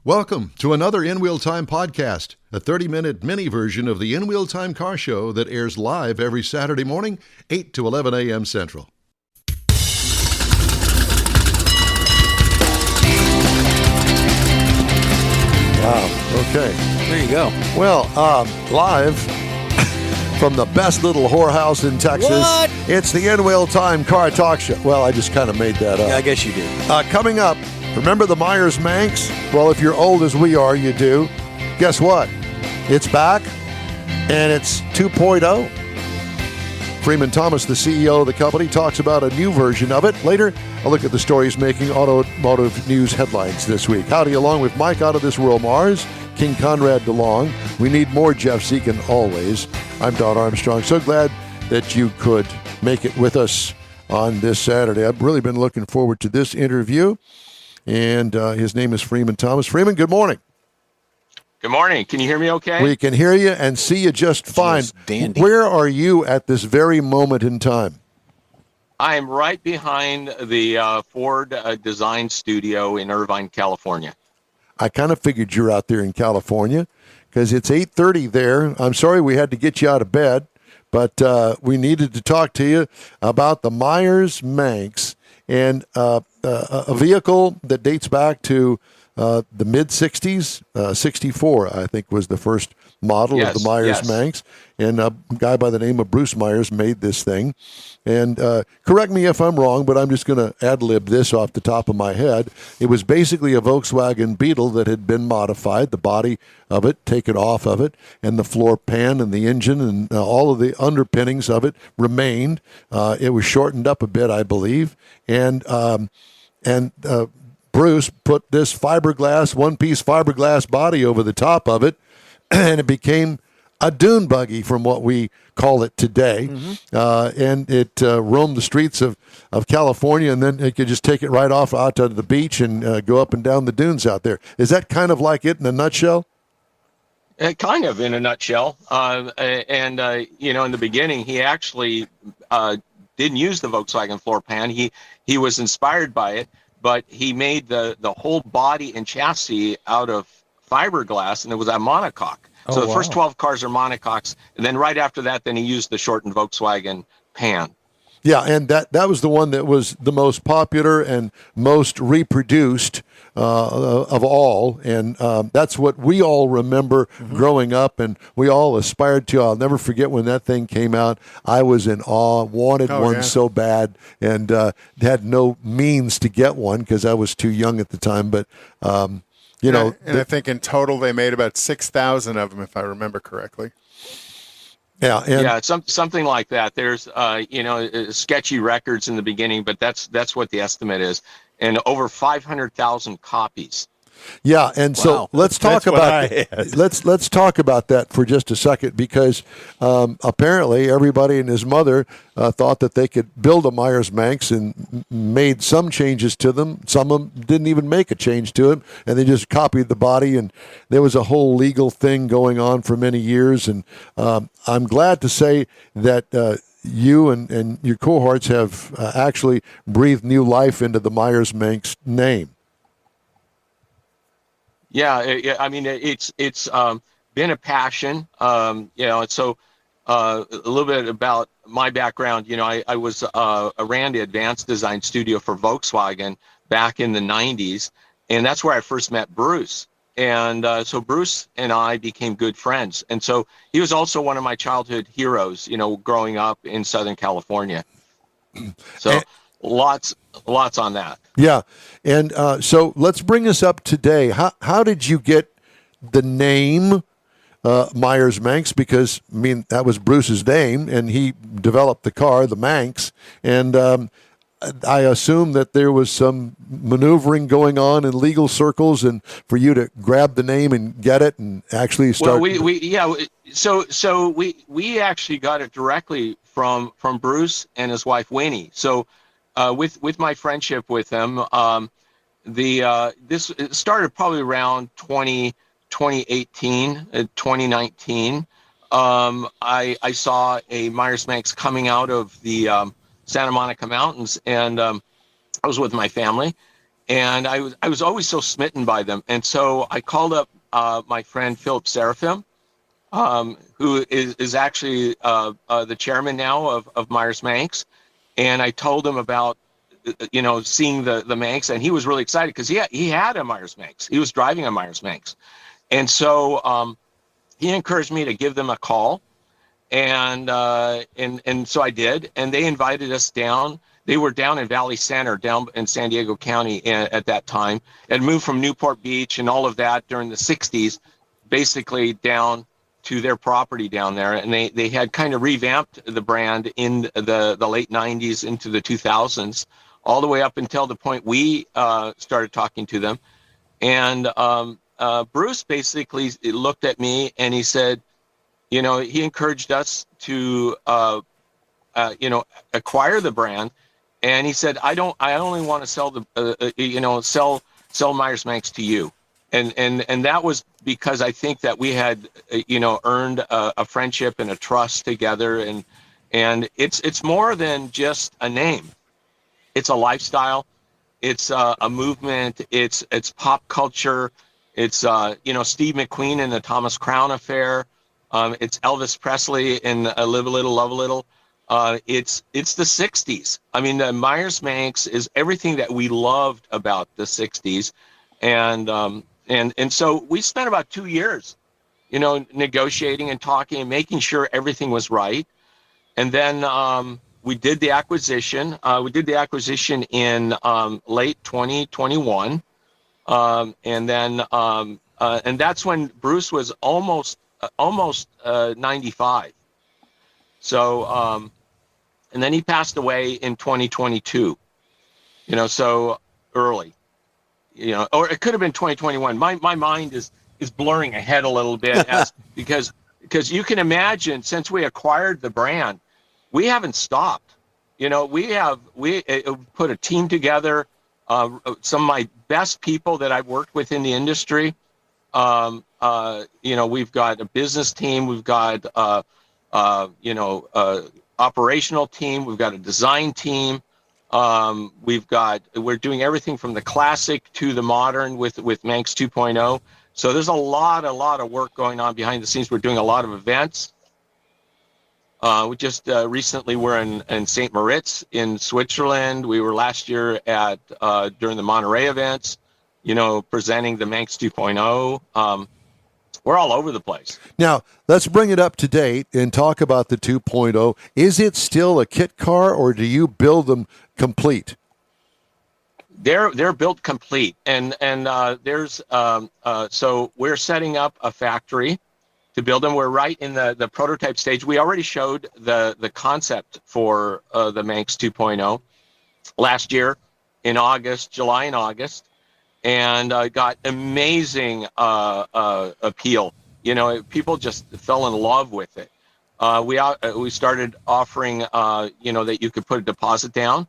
Welcome to another In Wheel Time podcast, a 30-minute mini version of the In Wheel Time car show that airs live every Saturday morning, 8 to 11 a.m. Central. Wow, okay. There you go. Well, live from the best little whorehouse in Texas, What? It's the In Wheel Time car talk show. Well, I just kind of made that up. Yeah, I guess you did. Coming up, remember the Meyers Manx? Well, if you're old as we are, you do. Guess what? It's back, and it's 2.0. Freeman Thomas, the CEO of the company, talks about a new version of it. Later, a look at the stories making automotive news headlines this week. Howdy, along with Mike Out of This World Mars, King Conrad DeLong. We need more Jeff Zekin always. I'm Don Armstrong. So glad that you could make it with us on this Saturday. I've really been looking forward to this interview. And his name is Freeman Thomas. Freeman, good morning. Good morning. Can you hear me okay? We can hear you and see you just fine. Dandy. Where are you at this very moment in time? I am right behind the Ford Design Studio in Irvine, California. I kind of figured you're out there in California because it's 8:30 there. I'm sorry we had to get you out of bed, but we needed to talk to you about the Meyers Manx and a vehicle that dates back to the mid-'60s. 64, I think, was the first model of the Meyers Manx. And a guy by the name of Bruce Meyers made this thing. And correct me if I'm wrong, but I'm just going to ad-lib this off the top of my head. It was basically a Volkswagen Beetle that had been modified, the body of it taken off of it, and the floor pan and the engine and all of the underpinnings of it remained. It was shortened up a bit, I believe. And Bruce put this fiberglass, one-piece fiberglass body over the top of it, and it became a dune buggy from what we call it today. Mm-hmm. And it roamed the streets of California, and then it could just take it right off out to the beach and go up and down the dunes out there. Is that kind of like it in a nutshell? Kind of in a nutshell. In the beginning, he actually didn't use the Volkswagen floor pan. He was inspired by it, but he made the whole body and chassis out of fiberglass, and it was a monocoque. So the first 12 cars are monocoques, and then right after that, then he used the shortened Volkswagen pan. Yeah, and that was the one that was the most popular and most reproduced of all, and that's what we all remember growing up, and we all aspired to. I'll never forget when that thing came out. I was in awe, wanted one so bad, and had no means to get one because I was too young at the time, but... I think in total they made about 6,000 of them, if I remember correctly. Yeah, something like that. There's sketchy records in the beginning, but that's what the estimate is, and over 500,000 copies. Yeah, and so let's talk about let's talk about that for just a second, because apparently everybody and his mother thought that they could build a Meyers Manx and made some changes to them. Some of them didn't even make a change to it, and they just copied the body. And there was a whole legal thing going on for many years. And I'm glad to say that you and your cohorts have actually breathed new life into the Meyers Manx name. Yeah, I mean, it's been a passion, and so a little bit about my background. I was ran the advanced design studio for Volkswagen back in the 90s, and that's where I first met Bruce. And so Bruce and I became good friends. And so he was also one of my childhood heroes, growing up in Southern California. So lots on that. Yeah. And so let's bring us up today. How did you get the name Meyers Manx? Because, I mean, that was Bruce's name, and he developed the car, the Manx. And I assume that there was some maneuvering going on in legal circles, and for you to grab the name and get it and actually start. Well, so we actually got it directly from Bruce and his wife Winnie. So with my friendship with them, this started probably around 2018, 2019. I saw a Meyers Manx coming out of the Santa Monica Mountains, and I was with my family, And I was always so smitten by them. And so I called up my friend Philip Seraphim, who is actually the chairman now of Meyers Manx. And I told him about, seeing the Manx, and he was really excited because he had a Meyers Manx. He was driving a Meyers Manx. And so he encouraged me to give them a call. And so I did, and they invited us down. They were down in Valley Center, down in San Diego County at that time, and moved from Newport Beach and all of that during the 60s, basically down to their property down there. And they had kind of revamped the brand in the late 90s into the 2000s, all the way up until the point we started talking to them. And Bruce basically looked at me and he said, he encouraged us to, acquire the brand. And he said, I only want to sell sell Meyers Manx to you. And that was because I think that we had, earned a friendship and a trust together. And it's more than just a name. It's a lifestyle. It's a movement. It's pop culture. It's, Steve McQueen and the Thomas Crown Affair. It's Elvis Presley in Live a Little, Love a Little. It's the 60s. I mean, the Meyers Manx is everything that we loved about the 60s. And so we spent about 2 years, negotiating and talking and making sure everything was right. And then we did the acquisition. We did the acquisition in late 2021. And that's when Bruce was almost 95. So, and then he passed away in 2022, so early, or it could have been 2021. My mind is blurring ahead a little bit because you can imagine, since we acquired the brand, we haven't stopped. We put a team together, some of my best people that I've worked with in the industry. We've got a business team, we've got operational team, we've got a design team, we're doing everything from the classic to the modern with Manx 2.0. So there's a lot of work going on behind the scenes. We're doing a lot of events. We just recently were in St. Moritz in Switzerland. We were last year during the Monterey events, presenting the Manx 2.0. We're all over the place. Now, let's bring it up to date and talk about the 2.0. Is it still a kit car, or do you build them complete? They're built complete, and there's so we're setting up a factory to build them. We're right in the prototype stage. We already showed the concept for the Manx 2.0 last year in July and August. And got amazing appeal. People just fell in love with it. We started offering, that you could put a deposit down.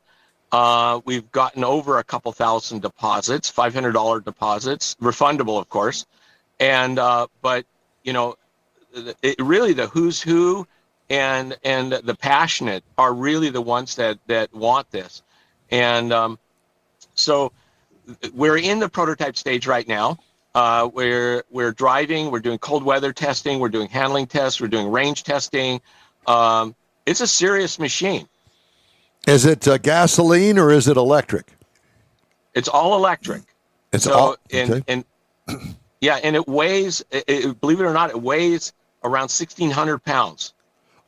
We've gotten over a couple thousand deposits, $500 deposits, refundable, of course. And but really the who's who and the passionate are really the ones that want this. And so we're in the prototype stage right now. We're driving, we're doing cold weather testing, we're doing handling tests, we're doing range testing. It's a serious machine. Is it gasoline or is it electric? It's all electric. Okay. And it weighs, believe it or not, it weighs around 1,600 pounds.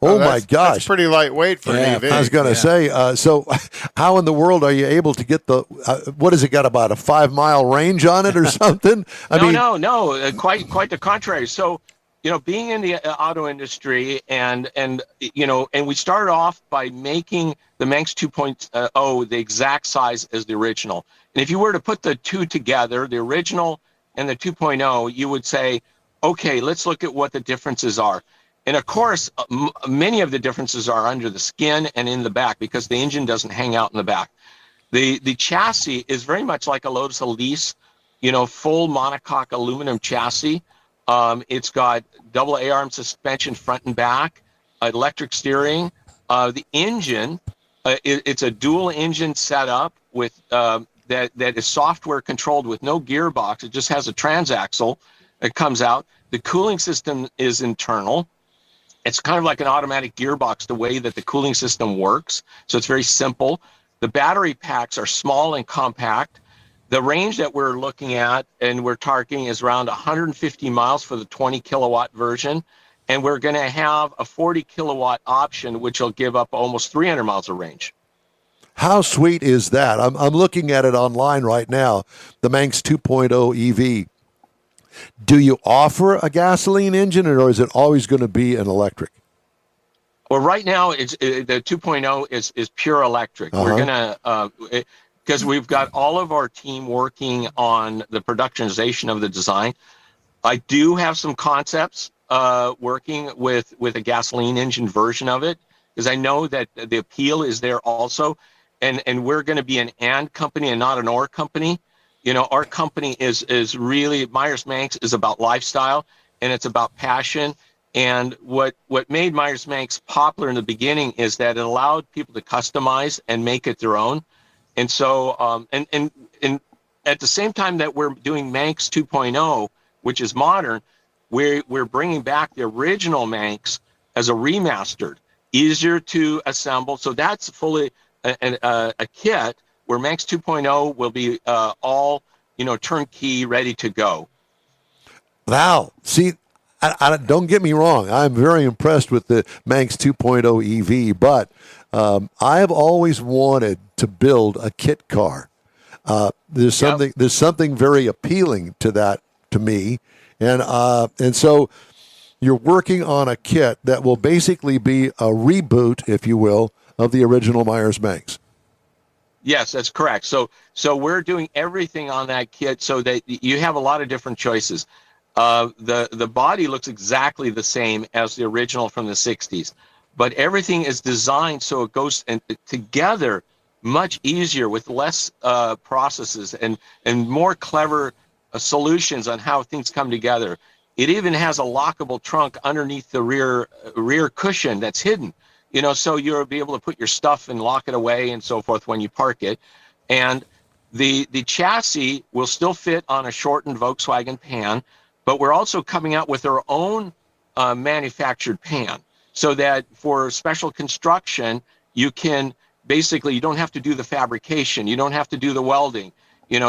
Oh my gosh. That's pretty lightweight for an EV. I was going to say, so how in the world are you able to get what has it got, about a 5-mile range on it or something? No, quite the contrary. So, being in the auto industry and we started off by making the Manx 2.0 the exact size as the original. And if you were to put the two together, the original and the 2.0, you would say, okay, let's look at what the differences are. And of course, many of the differences are under the skin and in the back because the engine doesn't hang out in the back. The chassis is very much like a Lotus Elise, full monocoque aluminum chassis. It's got double A-arm suspension front and back, electric steering. The engine, it's a dual engine setup with that is software controlled with no gearbox. It just has a transaxle that comes out. The cooling system is internal. It's kind of like an automatic gearbox, the way that the cooling system works. So it's very simple. The battery packs are small and compact. The range that we're looking at and we're targeting is around 150 miles for the 20 kilowatt version. And we're going to have a 40 kilowatt option, which will give up almost 300 miles of range. How sweet is that? I'm looking at it online right now, the Manx 2.0 EV. Do you offer a gasoline engine, or is it always going to be an electric? Well, right now, the 2.0 is pure electric. We're going to, because we've got all of our team working on the productionization of the design. I do have some concepts working with a gasoline engine version of it, because I know that the appeal is there also. And we're going to be an and company and not an or company. You know, our company is really, Meyers Manx is about lifestyle, and it's about passion. And what made Meyers Manx popular in the beginning is that it allowed people to customize and make it their own. And so, and at the same time that we're doing Manx 2.0, which is modern, we're bringing back the original Manx as a remastered, easier to assemble. So that's fully a kit where Manx 2.0 will be all, turnkey, ready to go. Wow. See, I don't get me wrong. I'm very impressed with the Manx 2.0 EV, but I have always wanted to build a kit car. There's something very appealing to that to me, and so you're working on a kit that will basically be a reboot, if you will, of the original Meyers Manx. Yes, that's correct. So we're doing everything on that kit so that you have a lot of different choices. The body looks exactly the same as the original from the 60s, but everything is designed so it goes together much easier with less processes and more clever solutions on how things come together. It even has a lockable trunk underneath the rear cushion that's hidden. So you'll be able to put your stuff and lock it away and so forth when you park it. And the chassis will still fit on a shortened Volkswagen pan, but we're also coming out with our own manufactured pan, so that for special construction, you don't have to do the fabrication, you don't have to do the welding,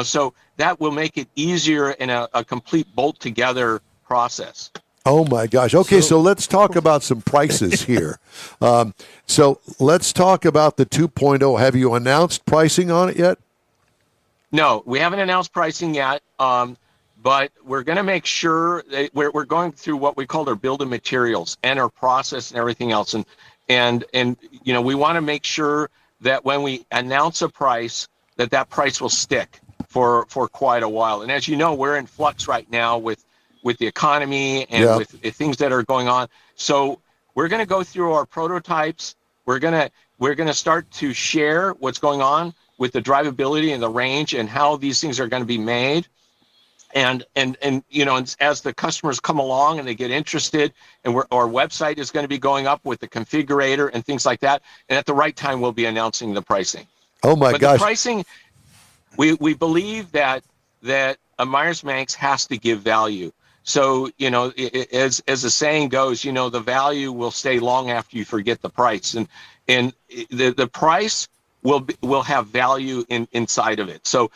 so that will make it easier in a complete bolt together process. Oh my gosh. Okay, so let's talk about some prices here. So let's talk about the 2.0. Have you announced pricing on it yet? No, we haven't announced pricing yet, but we're going to make sure that we're going through what we call our build of materials and our process and everything else. And we want to make sure that when we announce a price, that price will stick for quite a while. And as you know, we're in flux right now with the economy and with things that are going on. So we're going to go through our prototypes. We're going to start to share what's going on with the drivability and the range and how these things are going to be made. And as the customers come along and they get interested, and our website is going to be going up with the configurator and things like that. And at the right time, we'll be announcing the pricing. Oh my gosh! The pricing, we believe that a Meyers Manx has to give value. So, as the saying goes, the value will stay long after you forget the price, and the price will have value inside of it. So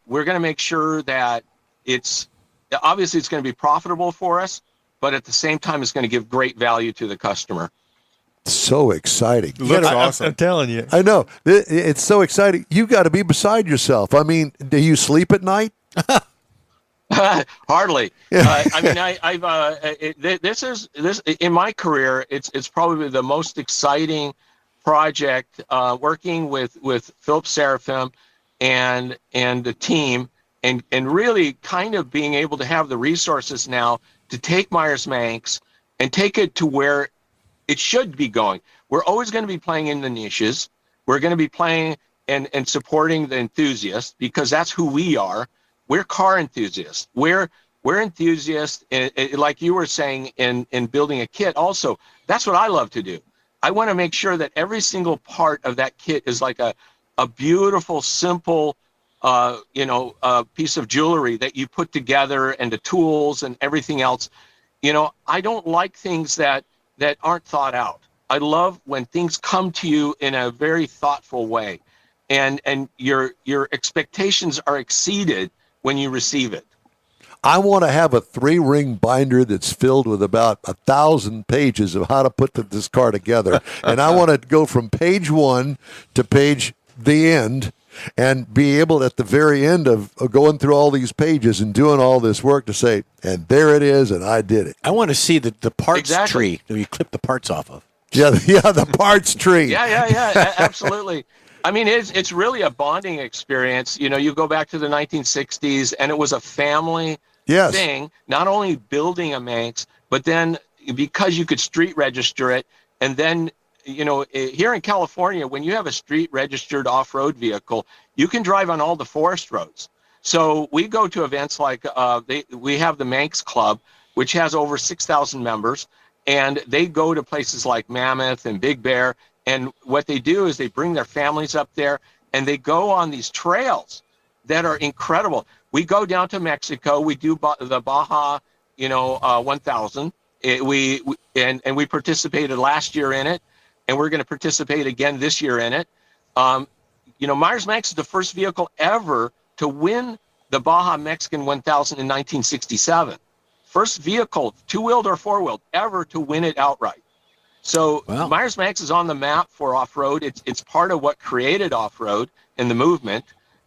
we're going to make sure that it's going to be profitable for us, but at the same time, it's going to give great value to the customer. So exciting. Looks awesome. I'm telling you. I know. It's so exciting. You got to be beside yourself. I mean, do you sleep at night? Hardly. This in my career, it's probably the most exciting project, working with Philip Seraphim and the team, and really kind of being able to have the resources now to take Meyers Manx and take it to where it should be going. We're always going to be playing in the niches. We're going to be playing and supporting the enthusiasts, because that's who we are. We're car enthusiasts. We're enthusiasts, like you were saying, in building a kit. Also, that's what I love to do. I want to make sure that every single part of that kit is like a beautiful, simple piece of jewelry that you put together, and the tools and everything else. I don't like things that aren't thought out. I love when things come to you in a very thoughtful way, and your expectations are exceeded when you receive it. I want to have a 3-ring binder that's filled with about 1,000 pages of how to put this car together. And I want to go from page 1 to the end, and be able at the very end of going through all these pages and doing all this work to say, and there it is, and I did it. I want to see the parts tree that you clip the parts off of. Yeah, the parts tree. Yeah, absolutely. I mean, it's really a bonding experience. You go back to the 1960s, and it was a family thing, not only building a Manx, but then because you could street register it, and then here in California, when you have a street registered off-road vehicle, you can drive on all the forest roads. So we go to events like we have the Manx Club, which has over 6,000 members, and they go to places like Mammoth and Big Bear. And what they do is they bring their families up there, and they go on these trails that are incredible. We go down to Mexico. We do the Baja, 1000. We participated last year in it, and we're going to participate again this year in it. Meyers Manx is the first vehicle ever to win the Baja Mexican 1000 in 1967. First vehicle, two-wheeled or four-wheeled, ever to win it outright. So wow. Meyers Manx is on the map for off-road. It's part of what created off-road in the movement.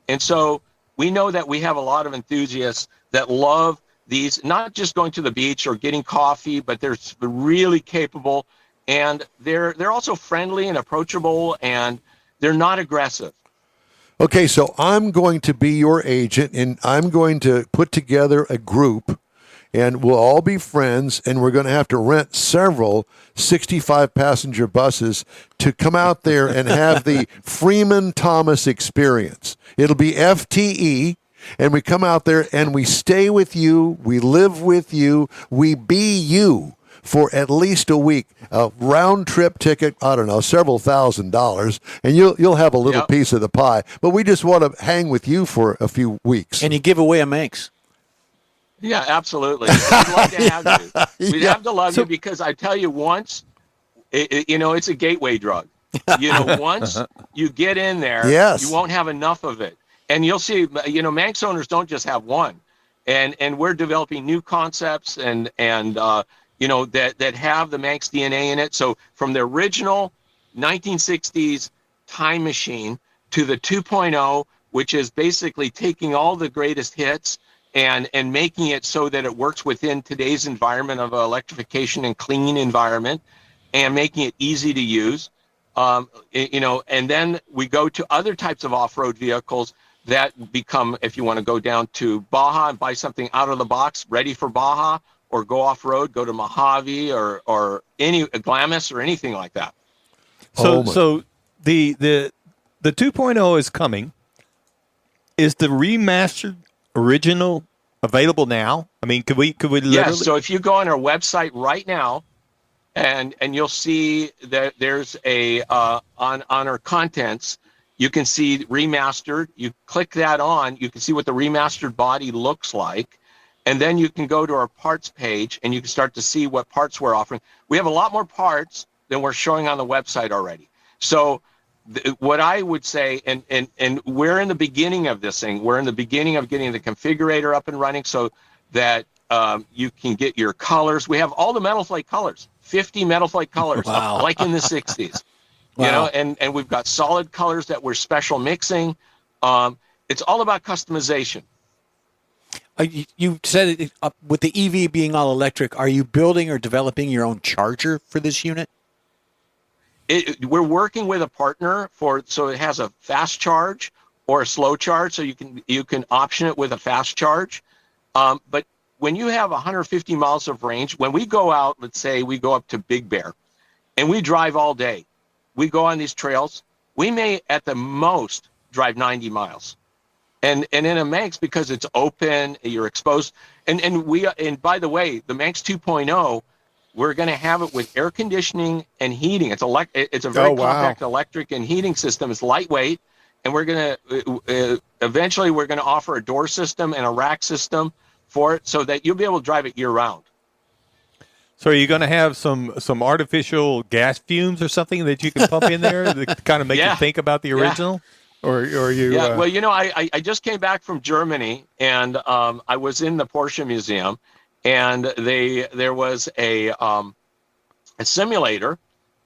And so we know that we have a lot of enthusiasts that love these, not just going to the beach or getting coffee, but they're really capable, and they're also friendly and approachable, and they're not aggressive. Okay, so I'm going to be your agent, and I'm going to put together a group, and we'll all be friends, and we're going to have to rent several 65-passenger buses to come out there and have the Freeman Thomas experience. It'll be FTE, and we come out there and we stay with you, we live with you, we be you for at least a week. A round-trip ticket, I don't know, several $1,000s, and you'll have a little piece of the pie. But we just want to hang with you for a few weeks. And you give away a Manx. Yeah, absolutely. We'd love to have you. We'd have to love you, because I tell you, once, it's a gateway drug. Once you get in there, you won't have enough of it. And you'll see, Manx owners don't just have one. And we're developing new concepts and that have the Manx DNA in it. So from the original 1960s time machine to the 2.0, which is basically taking all the greatest hits and making it so that it works within today's environment of electrification and clean environment, and making it easy to use. And then we go to other types of off-road vehicles that become, if you want to go down to Baja and buy something out of the box, ready for Baja, or go off-road, go to Mojave or any Glamis or anything like that. So the 2.0 is coming. Is the remastered original available now? I mean, could we literally? Yes. So if you go on our website right now, and you'll see that there's a on our contents, you can see remastered. You click that on, you can see what the remastered body looks like. And then you can go to our parts page, and you can start to see what parts we're offering. We have a lot more parts than we're showing on the website already. So what I would say, and we're in the beginning of this thing. We're in the beginning of getting the configurator up and running so that you can get your colors. We have all the metal flake colors, 50 metal flake colors, wow. like in the 60s. Wow. And we've got solid colors that we're special mixing. It's all about customization. You said it, with the EV being all electric, are you building or developing your own charger for this unit? We're working with a partner so it has a fast charge or a slow charge, so you can option it with a fast charge. But when you have 150 miles of range, when we go out, let's say we go up to Big Bear, and we drive all day, we go on these trails, we may at the most drive 90 miles. And in a Manx, because it's open, you're exposed. And by the way, the Manx 2.0, we're going to have it with air conditioning and heating. It's a very compact electric and heating system. It's lightweight, and we're going to eventually we're going to offer a door system and a rack system for it, so that you'll be able to drive it year round. So are you going to have some artificial gas fumes or something that you can pump in there to kind of make you think about the original? Or you? Yeah. Well, I just came back from Germany, and I was in the Porsche Museum, and there was a simulator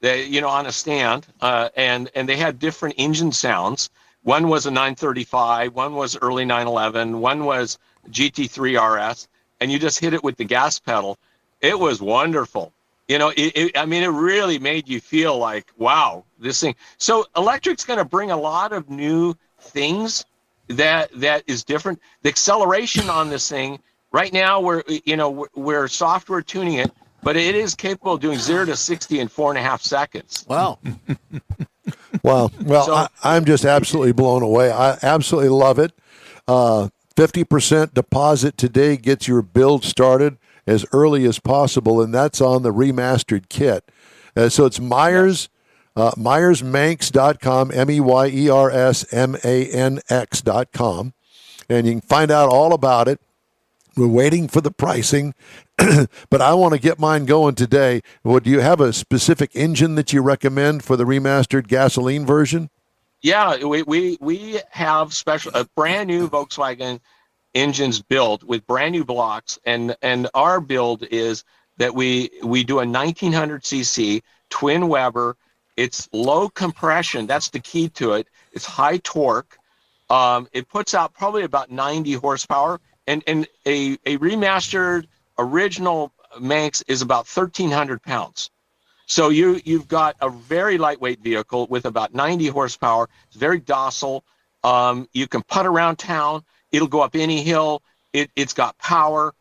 that, on a stand, and they had different engine sounds. One was a 935, one was early 911, one was GT3 RS, and you just hit it with the gas pedal. It was wonderful. It really made you feel like, wow, this thing. So electric's going to bring a lot of new things that is different. The acceleration on this thing right now, we're software tuning it, but it is capable of doing 0 to 60 in 4.5 seconds. Wow. Wow. Well, I'm just absolutely blown away. I absolutely love it. 50% deposit today gets your build started as early as possible, and that's on the remastered kit. So it's Meyers, Meyersmanx.com, MEYERSMANX.com, and you can find out all about it. We're waiting for the pricing, but I want to get mine going today. Do you have a specific engine that you recommend for the remastered gasoline version? Yeah, we have a brand new Volkswagen engines built with brand new blocks, and our build is that we do a 1900 cc twin Weber. It's low compression. That's the key to it. It's high torque. It puts out probably about 90 horsepower, and a remastered original Manx is about 1,300 pounds. So you've got a very lightweight vehicle with about 90 horsepower. It's very docile. You can putt around town. It'll go up any hill. It's got power.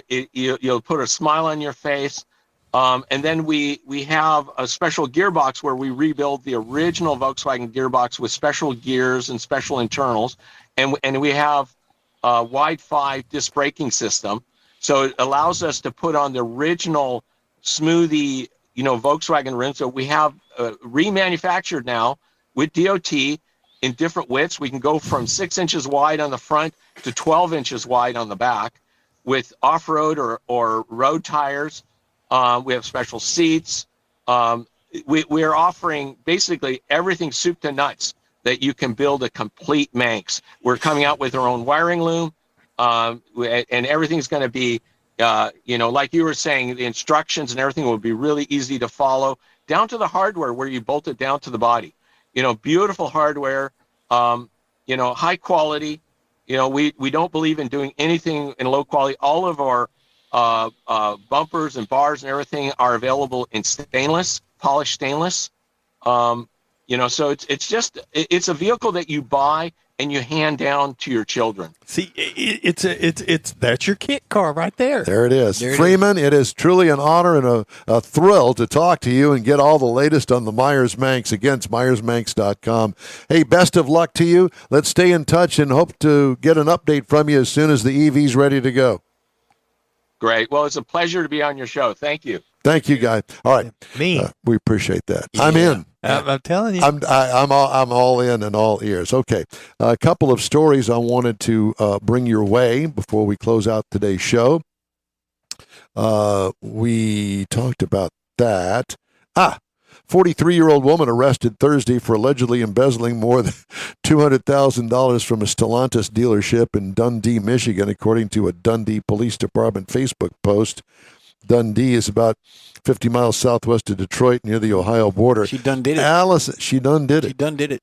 You'll put a smile on your face. And then we have a special gearbox where we rebuild the original Volkswagen gearbox with special gears and special internals. And we have a wide 5 disc braking system. So it allows us to put on the original smoothie, Volkswagen rims. So we have remanufactured now with DOT in different widths. We can go from 6 inches wide on the front to 12 inches wide on the back with off-road or road tires. We have special seats. We are offering basically everything soup to nuts that you can build a complete Manx. We're coming out with our own wiring loom, and everything's going to be, like you were saying, the instructions and everything will be really easy to follow, down to the hardware where you bolt it down to the body. Beautiful hardware, high quality. We don't believe in doing anything in low quality. All of our bumpers and bars and everything are available in stainless, polished stainless. So it's a vehicle that you buy and you hand down to your children. See, it's that's your kit car right there. There it is. Freeman, it is truly an honor and a thrill to talk to you and get all the latest on the Meyers Manx. Again, it's Meyersmanx.com. Hey, best of luck to you. Let's stay in touch and hope to get an update from you as soon as the EV's ready to go. Great. Well, it's a pleasure to be on your show. Thank you. Thank you, guys. All right, we appreciate that. Yeah. I'm in. I'm telling you, I'm all in and all ears. Okay, a couple of stories I wanted to bring your way before we close out today's show. We talked about that. 43-year-old woman arrested Thursday for allegedly embezzling more than $200,000 from a Stellantis dealership in Dundee, Michigan, according to a Dundee Police Department Facebook post. Dundee is about 50 miles southwest of Detroit, near the Ohio border. She done did it. She done did it.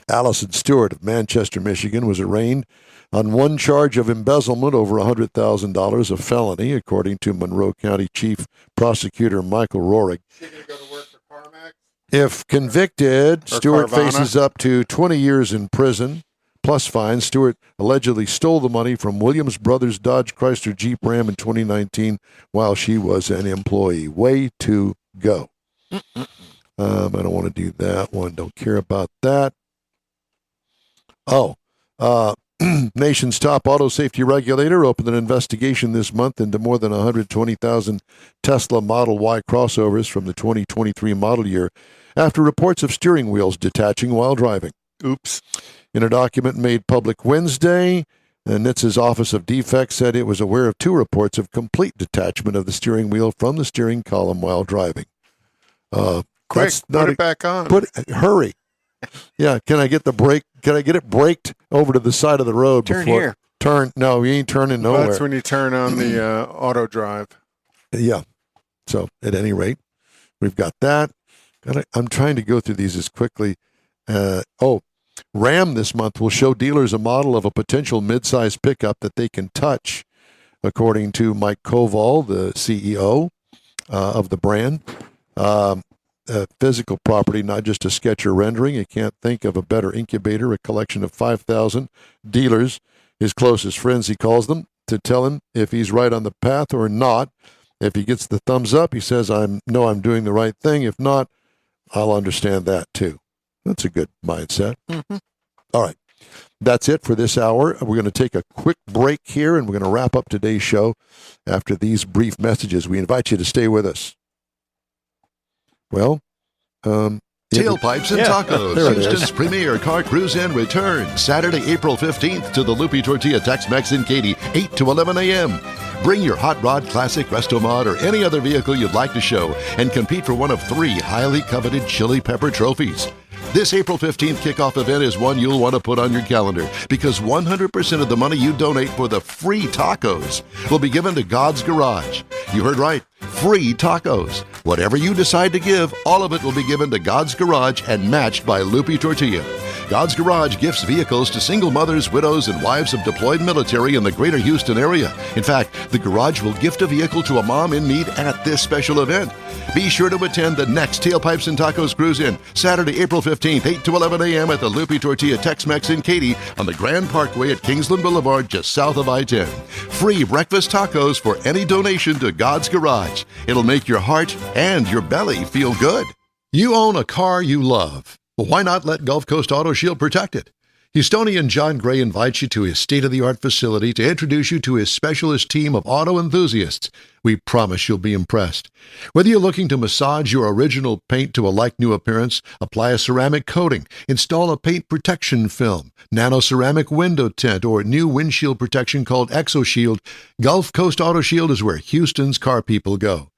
Allison Stewart of Manchester, Michigan, was arraigned on one charge of embezzlement over $100,000, a felony, according to Monroe County Chief Prosecutor Michael Rohrig. She going to go to work for CarMax? If convicted, Or Stewart Carvana? faces up to 20 years in prison, plus fines. Stewart allegedly stole the money from Williams Brothers Dodge Chrysler Jeep Ram in 2019 while she was an employee. Way to go. I don't want to do that one. Don't care about that. Nation's top auto safety regulator opened an investigation this month into more than 120,000 Tesla Model Y crossovers from the 2023 model year after reports of steering wheels detaching while driving. Oops. In a document made public Wednesday, NHTSA's Office of Defects said it was aware of 2 reports of complete detachment of the steering wheel from the steering column while driving. Quick, put it back on. Hurry. Yeah, can I get the brake? Can I get it braked over to the side of the road? Turn here. No, you ain't turning nowhere. That's when you turn on the auto drive. Yeah. So at any rate, we've got that. I'm trying to go through these as quickly. Ram this month will show dealers a model of a potential midsize pickup that they can touch, according to Mike Koval, the CEO of the brand. Physical property, not just a sketch or rendering. You can't think of a better incubator, a collection of 5,000 dealers, his closest friends, he calls them, to tell him if he's right on the path or not. If he gets the thumbs up, he says, I'm doing the right thing. If not, I'll understand that too. That's a good mindset. Mm-hmm. All right. That's it for this hour. We're going to take a quick break here, and we're going to wrap up today's show after these brief messages. We invite you to stay with us. Well, Tailpipes and Tacos, Houston's premier car cruise-in returns Saturday, April 15th to the Lupi Tortilla Tex-Mex in Katy, 8 to 11 a.m. Bring your hot rod, classic, resto mod, or any other vehicle you'd like to show and compete for one of 3 highly coveted chili pepper trophies. This April 15th kickoff event is one you'll want to put on your calendar because 100% of the money you donate for the free tacos will be given to God's Garage. You heard right. Free tacos. Whatever you decide to give, all of it will be given to God's Garage and matched by Lupi Tortilla. God's Garage gifts vehicles to single mothers, widows, and wives of deployed military in the greater Houston area. In fact, the Garage will gift a vehicle to a mom in need at this special event. Be sure to attend the next Tailpipes and Tacos Cruise-In, Saturday, April 15th, 8 to 11 a.m. at the Lupi Tortilla Tex-Mex in Katy on the Grand Parkway at Kingsland Boulevard, just south of I-10. Free breakfast tacos for any donation to God's Garage. It'll make your heart and your belly feel good. You own a car you love. Well, why not let Gulf Coast Auto Shield protect it? Houstonian John Gray invites you to his state-of-the-art facility to introduce you to his specialist team of auto enthusiasts. We promise you'll be impressed. Whether you're looking to massage your original paint to a like-new appearance, apply a ceramic coating, install a paint protection film, nano-ceramic window tint, or new windshield protection called ExoShield, Gulf Coast Auto Shield is where Houston's car people go.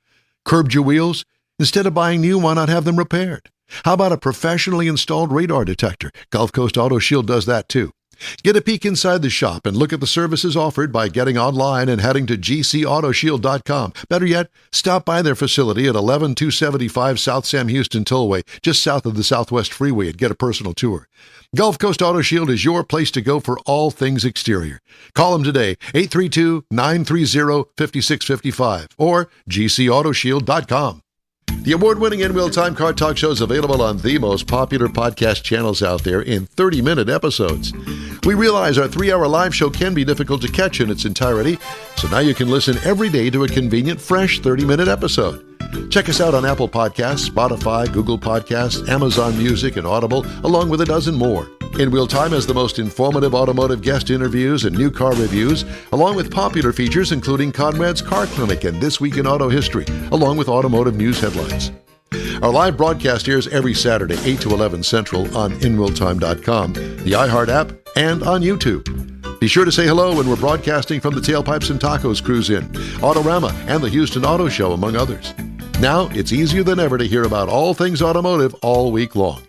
Curbed your wheels? Instead of buying new, why not have them repaired? How about a professionally installed radar detector? Gulf Coast Auto Shield does that too. Get a peek inside the shop and look at the services offered by getting online and heading to gcautoshield.com. Better yet, stop by their facility at 11275 South Sam Houston Tollway, just south of the Southwest Freeway, and get a personal tour. Gulf Coast Auto Shield is your place to go for all things exterior. Call them today, 832-930-5655 or gcautoshield.com. The award-winning In-Wheel Time Car Talk Show is available on the most popular podcast channels out there in 30-minute episodes. We realize our 3-hour live show can be difficult to catch in its entirety, so now you can listen every day to a convenient, fresh 30-minute episode. Check us out on Apple Podcasts, Spotify, Google Podcasts, Amazon Music, and Audible, along with a dozen more. In-Wheel Time has the most informative automotive guest interviews and new car reviews, along with popular features including Conrad's Car Clinic and This Week in Auto History, along with automotive news headlines. Our live broadcast airs every Saturday, 8 to 11 Central on InWheelTime.com, the iHeart app, and on YouTube. Be sure to say hello when we're broadcasting from the Tailpipes and Tacos Cruise-In, Autorama, and the Houston Auto Show, among others. Now, it's easier than ever to hear about all things automotive all week long.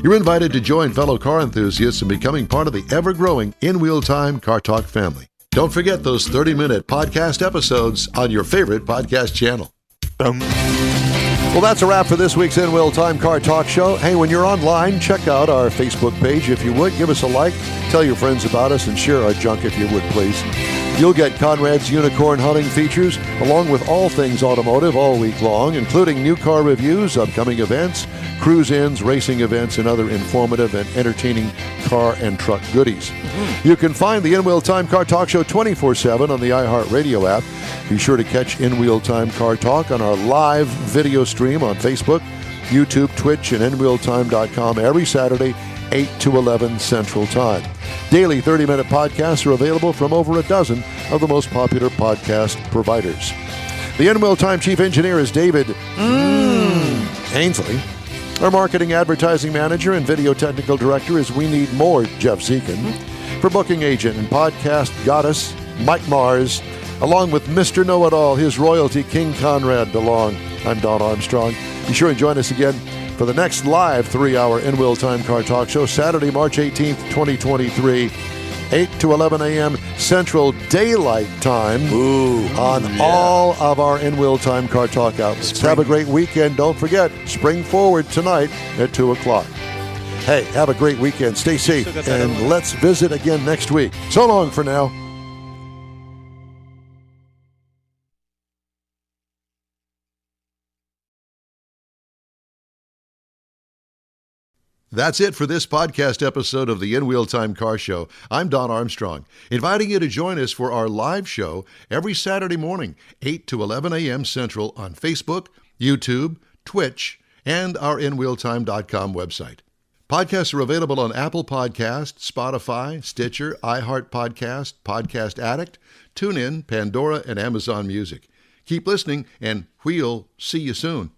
You're invited to join fellow car enthusiasts in becoming part of the ever-growing In-Wheel Time Car Talk family. Don't forget those 30-minute podcast episodes on your favorite podcast channel. Well, that's a wrap for this week's In-Wheel Time Car Talk Show. Hey, when you're online, check out our Facebook page if you would. Give us a like, tell your friends about us, and share our junk if you would, please. You'll get Conrad's Unicorn Hunting features, along with all things automotive all week long, including new car reviews, upcoming events, cruise-ins, racing events, and other informative and entertaining car and truck goodies. You can find the In-Wheel Time Car Talk Show 24/7 on the iHeartRadio app. Be sure to catch In-Wheel Time Car Talk on our live video stream on Facebook, YouTube, Twitch, and InWheelTime.com every Saturday, 8 to 11 Central Time. Daily 30-minute podcasts are available from over a dozen of the most popular podcast providers. The In-Wheel Time Chief Engineer is David Ainsley. Our marketing advertising manager and video technical director is We Need More Jeff Zekin. For booking agent and podcast goddess Mike Mars, along with Mr. Know-It-All, his royalty King Conrad DeLong, I'm Don Armstrong. Be sure and join us again for the next live 3-hour In-Wheel Time Car Talk Show, Saturday, March 18th, 2023, 8 to 11 a.m. Central Daylight Time on all of our In-Wheel Time Car Talk outlets. Have a great weekend. Don't forget, Spring Forward tonight at 2 o'clock. Hey, have a great weekend. Stay safe, and let's visit again next week. So long for now. That's it for this podcast episode of the In-Wheel Time Car Show. I'm Don Armstrong, inviting you to join us for our live show every Saturday morning, 8 to 11 a.m. Central on Facebook, YouTube, Twitch, and our InWheelTime.com website. Podcasts are available on Apple Podcasts, Spotify, Stitcher, iHeart Podcast, Podcast Addict, TuneIn, Pandora, and Amazon Music. Keep listening, and we'll see you soon.